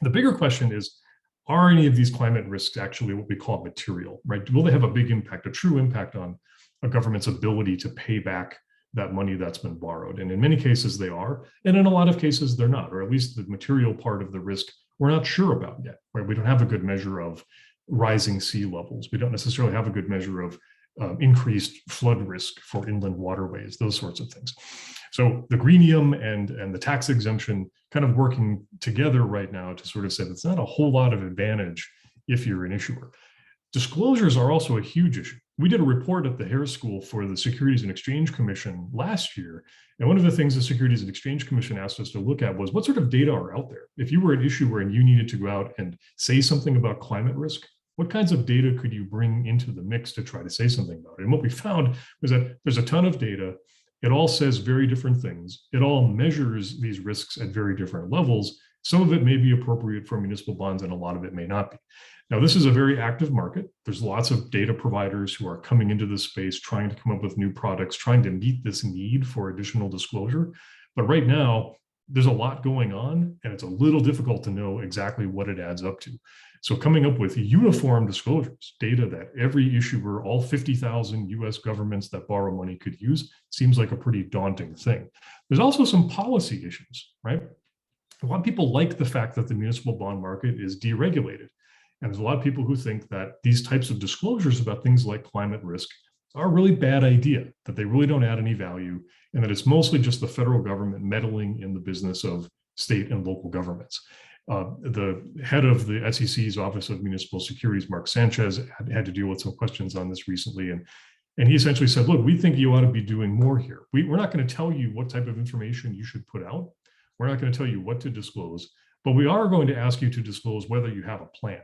The bigger question is, are any of these climate risks actually what we call material, right? Will they have a big impact, a true impact on a government's ability to pay back that money that's been borrowed? And in many cases they are, and in a lot of cases they're not, or at least the material part of the risk we're not sure about yet, right? We don't have a good measure of rising sea levels. We don't necessarily have a good measure of increased flood risk for inland waterways, those sorts of things. So the greenium and the tax exemption kind of working together right now to sort of say that's not a whole lot of advantage if you're an issuer. Disclosures are also a huge issue. We did a report at the Harris School for the Securities and Exchange Commission last year. And one of the things the Securities and Exchange Commission asked us to look at was what sort of data are out there? If you were an issuer and you needed to go out and say something about climate risk, what kinds of data could you bring into the mix to try to say something about it? And what we found was that there's a ton of data. It all says very different things. It all measures these risks at very different levels. Some of it may be appropriate for municipal bonds and a lot of it may not be. Now, this is a very active market. There's lots of data providers who are coming into this space, trying to come up with new products, trying to meet this need for additional disclosure. But right now, there's a lot going on, and it's a little difficult to know exactly what it adds up to. So coming up with uniform disclosures, data that every issuer, all 50,000 US governments that borrow money could use, seems like a pretty daunting thing. There's also some policy issues, right? A lot of people like the fact that the municipal bond market is deregulated. And there's a lot of people who think that these types of disclosures about things like climate risk are a really bad idea, that they really don't add any value, and that it's mostly just the federal government meddling in the business of state and local governments. The head of the SEC's Office of Municipal Securities, Mark Sanchez, had to deal with some questions on this recently. And he essentially said, look, we think you ought to be doing more here. We're not going to tell you what type of information you should put out. We're not going to tell you what to disclose, but we are going to ask you to disclose whether you have a plan.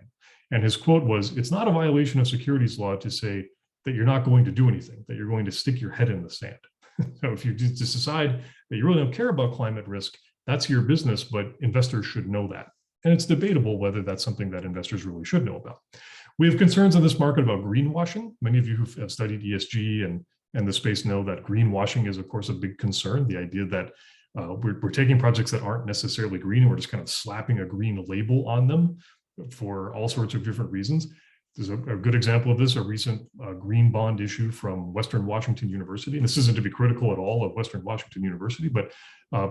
And his quote was, it's not a violation of securities law to say that you're not going to do anything, that you're going to stick your head in the sand. So if you just decide that you really don't care about climate risk, that's your business, but investors should know that. And it's debatable whether that's something that investors really should know about. We have concerns in this market about greenwashing. Many of you who have studied ESG and the space know that greenwashing is, of course, a big concern. The idea that we're taking projects that aren't necessarily green and we're just kind of slapping a green label on them for all sorts of different reasons. There's a good example of this, a recent green bond issue from Western Washington University. And this isn't to be critical at all of Western Washington University, but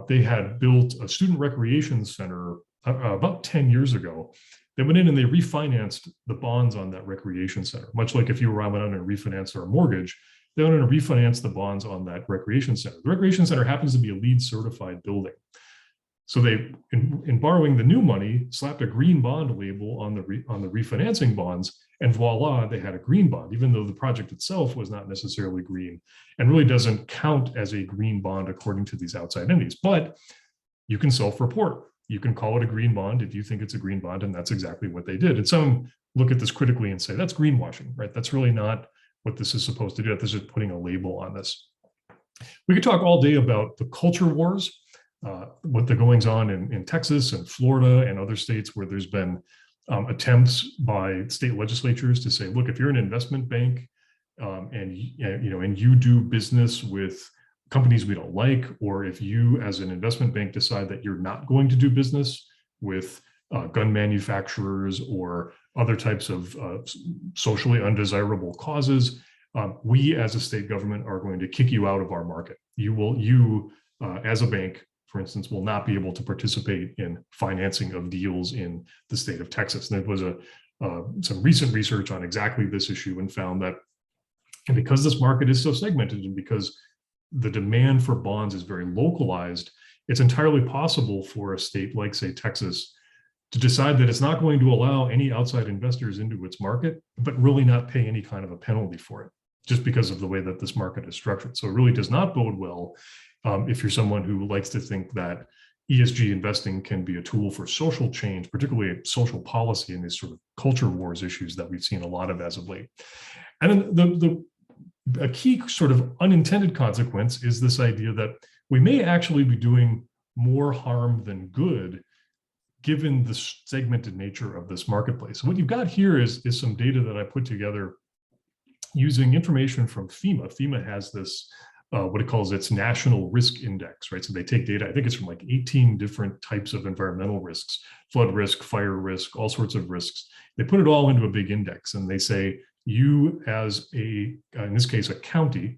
they had built a student recreation center about 10 years ago. They went in and they refinanced the bonds on that recreation center, much like if you went out and refinanced our mortgage, they went in and refinanced the bonds on that recreation center. The recreation center happens to be a LEED certified building. So they, in borrowing the new money, slapped a green bond label on the refinancing bonds, and voila, they had a green bond, even though the project itself was not necessarily green and really doesn't count as a green bond according to these outside entities. But you can self-report. You can call it a green bond if you think it's a green bond, and that's exactly what they did. And some look at this critically and say, that's greenwashing, right? That's really not what this is supposed to do. This is putting a label on this. We could talk all day about the culture wars, what the goings on in Texas and Florida and other states where there's been attempts by state legislatures to say, look, if you're an investment bank and you do business with companies we don't like, or if you as an investment bank decide that you're not going to do business with gun manufacturers or other types of socially undesirable causes, we as a state government are going to kick you out of our market. You as a bank, for instance, will not be able to participate in financing of deals in the state of Texas. And there was some recent research on exactly this issue and found that because this market is so segmented and because the demand for bonds is very localized, it's entirely possible for a state like, say, Texas, to decide that it's not going to allow any outside investors into its market, but really not pay any kind of a penalty for it, just because of the way that this market is structured. So it really does not bode well if you're someone who likes to think that ESG investing can be a tool for social change, particularly social policy and these sort of culture wars issues that we've seen a lot of as of late. And then a key sort of unintended consequence is this idea that we may actually be doing more harm than good given the segmented nature of this marketplace. So what you've got here is some data that I put together using information from FEMA. FEMA has this, what it calls its national risk index, right? So they take data, I think it's from like 18 different types of environmental risks, flood risk, fire risk, all sorts of risks. They put it all into a big index and they say, you as in this case, a county,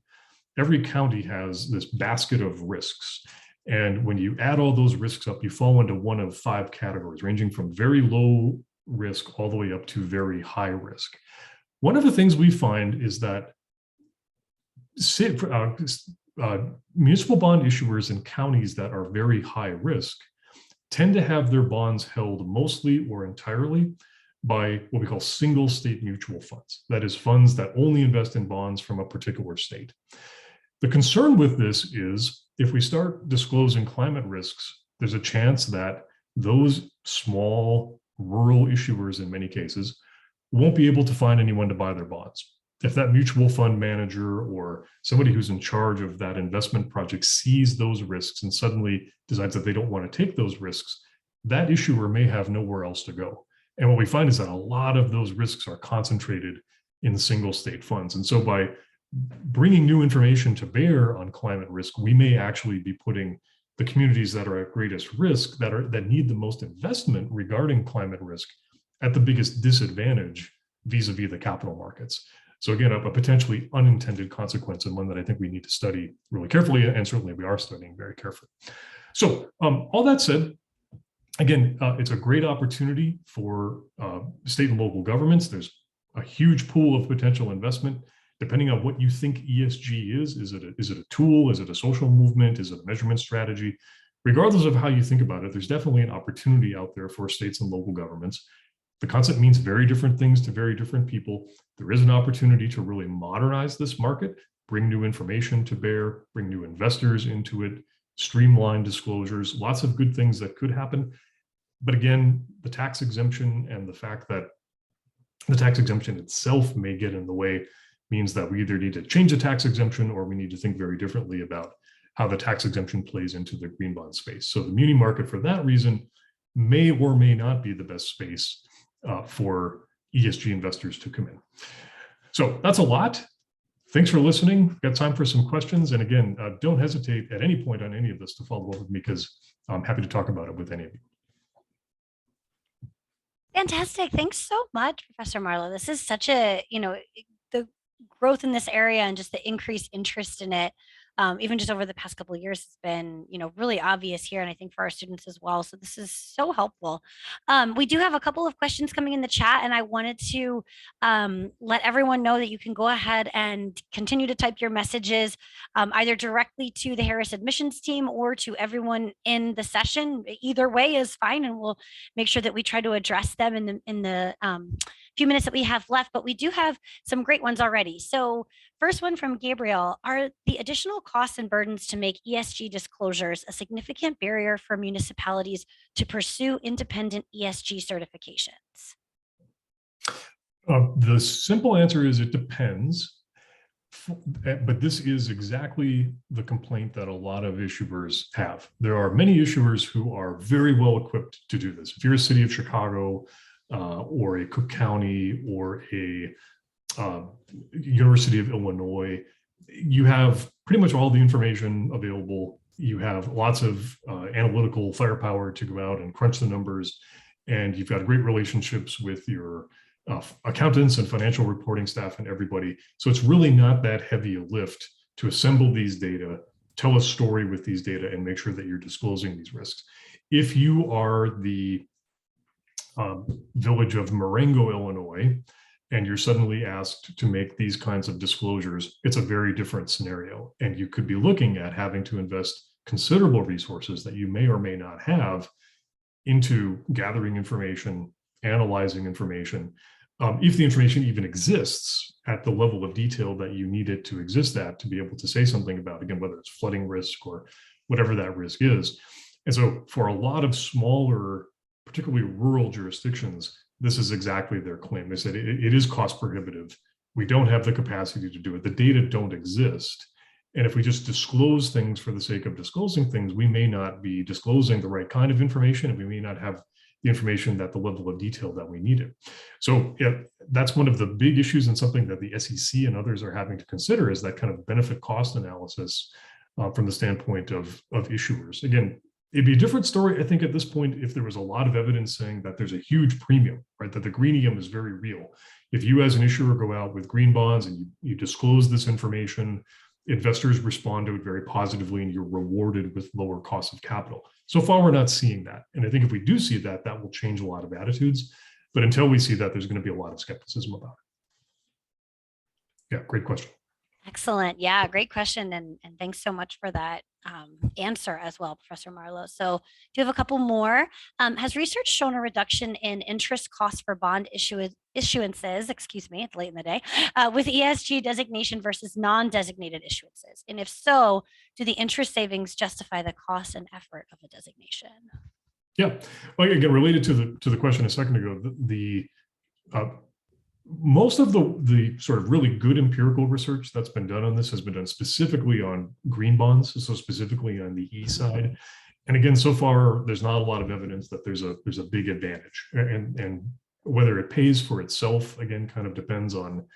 every county has this basket of risks. And when you add all those risks up, you fall into one of 5 categories, ranging from very low risk all the way up to very high risk. One of the things we find is that municipal bond issuers in counties that are very high risk tend to have their bonds held mostly or entirely by what we call single state mutual funds. That is, funds that only invest in bonds from a particular state. The concern with this is if we start disclosing climate risks, there's a chance that those small rural issuers in many cases won't be able to find anyone to buy their bonds. If that mutual fund manager or somebody who's in charge of that investment project sees those risks and suddenly decides that they don't want to take those risks, that issuer may have nowhere else to go. And what we find is that a lot of those risks are concentrated in single state funds. And so by bringing new information to bear on climate risk, we may actually be putting the communities that are at greatest risk, that need the most investment regarding climate risk, at the biggest disadvantage vis-a-vis the capital markets. So again, a potentially unintended consequence, and one that I think we need to study really carefully, and certainly we are studying very carefully. So all that said, again, it's a great opportunity for state and local governments. There's a huge pool of potential investment. Depending on what you think ESG is it a tool? Is it a social movement? Is it a measurement strategy? Regardless of how you think about it, there's definitely an opportunity out there for states and local governments. The concept means very different things to very different people. There is an opportunity to really modernize this market, bring new information to bear, bring new investors into it, streamline disclosures, lots of good things that could happen. But again, the tax exemption and the fact that the tax exemption itself may get in the way means that we either need to change the tax exemption or we need to think very differently about how the tax exemption plays into the green bond space. So the muni market, for that reason, may or may not be the best space for ESG investors to come in. So that's a lot. Thanks for listening. Got time for some questions. And again, don't hesitate at any point on any of this to follow up with me, because I'm happy to talk about it with any of you. Fantastic. Thanks so much, Professor Marlowe. This is such a, the growth in this area and just the increased interest in it, even just over the past couple of years, has been, really obvious here. And I think for our students as well. So this is so helpful. We do have a couple of questions coming in the chat, and I wanted to let everyone know that you can go ahead and continue to type your messages either directly to the Harris admissions team or to everyone in the session. Either way is fine, and we'll make sure that we try to address them in the few minutes that we have left. But we do have some great ones already. So first one from Gabriel: are the additional costs and burdens to make ESG disclosures a significant barrier for municipalities to pursue independent ESG certifications? The simple answer is it depends. But this is exactly the complaint that a lot of issuers have. There are many issuers who are very well equipped to do this. If you're a city of Chicago or a Cook County or a University of Illinois, you have pretty much all the information available. You have lots of analytical firepower to go out and crunch the numbers, and you've got great relationships with your accountants and financial reporting staff and everybody. So it's really not that heavy a lift to assemble these data, tell a story with these data, and make sure that you're disclosing these risks. If you are the village of Marengo, Illinois, and you're suddenly asked to make these kinds of disclosures, it's a very different scenario. And you could be looking at having to invest considerable resources that you may or may not have into gathering information, analyzing information, if the information even exists at the level of detail that you need it to exist at to be able to say something about, again, whether it's flooding risk or whatever that risk is. And so for a lot of smaller, particularly rural jurisdictions, this is exactly their claim. They said it is cost prohibitive. We don't have the capacity to do it. The data don't exist. And if we just disclose things for the sake of disclosing things, we may not be disclosing the right kind of information, and we may not have the information at the level of detail that we needed. So yeah, that's one of the big issues, and something that the SEC and others are having to consider, is that kind of benefit cost analysis from the standpoint of issuers. Again, it'd be a different story, I think, at this point, if there was a lot of evidence saying that there's a huge premium, right? That the greenium is very real. If you as an issuer go out with green bonds and you disclose this information, investors respond to it very positively, and you're rewarded with lower costs of capital. So far, we're not seeing that. And I think if we do see that, that will change a lot of attitudes. But until we see that, there's going to be a lot of skepticism about it. Yeah, great question. Excellent. Yeah, great question. And thanks so much for that answer as well, Professor Marlowe. So do you have a couple more? Has research shown a reduction in interest costs for bond issuances, excuse me, it's late in the day, with ESG designation versus non-designated issuances? And if so, do the interest savings justify the cost and effort of a designation? Yeah, well, again, related to the question a second ago, most of the sort of really good empirical research that's been done on this has been done specifically on green bonds, so specifically on the E side. And again, so far, there's not a lot of evidence that there's a big advantage. And whether it pays for itself, again, kind of depends on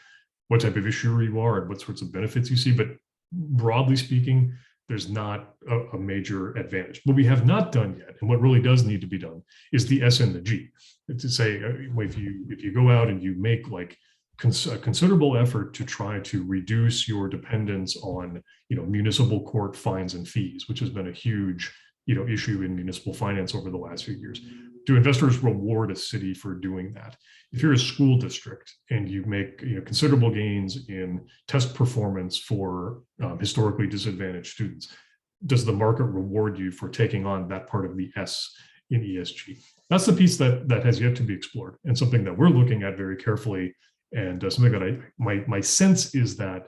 what type of issuer you are and what sorts of benefits you see. But broadly speaking, there's not a major advantage. What we have not done yet, and what really does need to be done, is the S and the G. To say, if you go out and you make like a considerable effort to try to reduce your dependence on municipal court fines and fees, which has been a huge issue in municipal finance over the last few years. Do investors reward a city for doing that? If you're a school district and you make considerable gains in test performance for historically disadvantaged students, does the market reward you for taking on that part of the S in ESG? That's the piece that has yet to be explored, and something that we're looking at very carefully, and something that my sense is that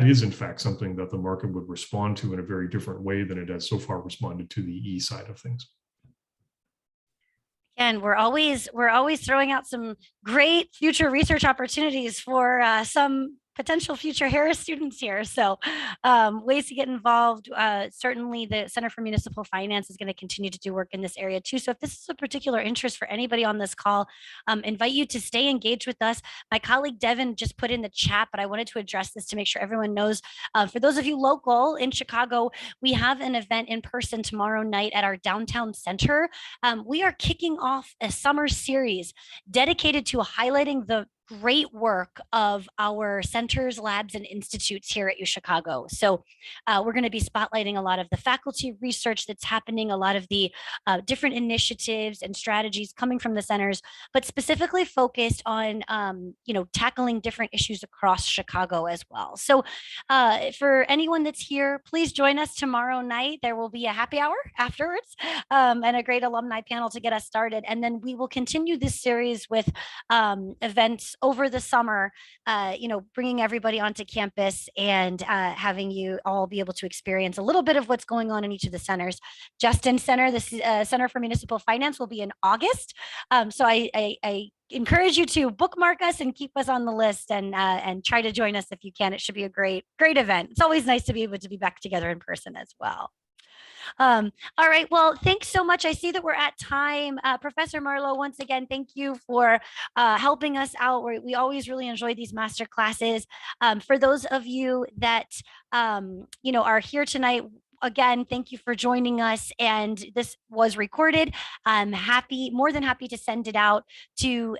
is in fact something that the market would respond to in a very different way than it has so far responded to the E side of things. And we're always throwing out some great future research opportunities for some potential future Harris students here. So ways to get involved. Certainly the Center for Municipal Finance is going to continue to do work in this area too. So if this is a particular interest for anybody on this call, invite you to stay engaged with us. My colleague Devin just put in the chat, but I wanted to address this to make sure everyone knows. For those of you local in Chicago, we have an event in person tomorrow night at our downtown center. We are kicking off a summer series dedicated to highlighting the great work of our centers, labs, and institutes here at UChicago. So we're going to be spotlighting a lot of the faculty research that's happening, a lot of the different initiatives and strategies coming from the centers, but specifically focused on, tackling different issues across Chicago as well. So for anyone that's here, please join us tomorrow night. There will be a happy hour afterwards and a great alumni panel to get us started. And then we will continue this series with events over the summer, bringing everybody onto campus and having you all be able to experience a little bit of what's going on in each of the centers. Justin Center, the Center for Municipal Finance, will be in August. So I encourage you to bookmark us and keep us on the list and try to join us if you can. It should be a great event. It's always nice to be able to be back together in person as well. All right. Well, thanks so much. I see that we're at time. Professor Marlowe, once again, thank you for helping us out. We always really enjoy these master classes. For those of you that, are here tonight, again, thank you for joining us. And this was recorded. I'm more than happy to send it out to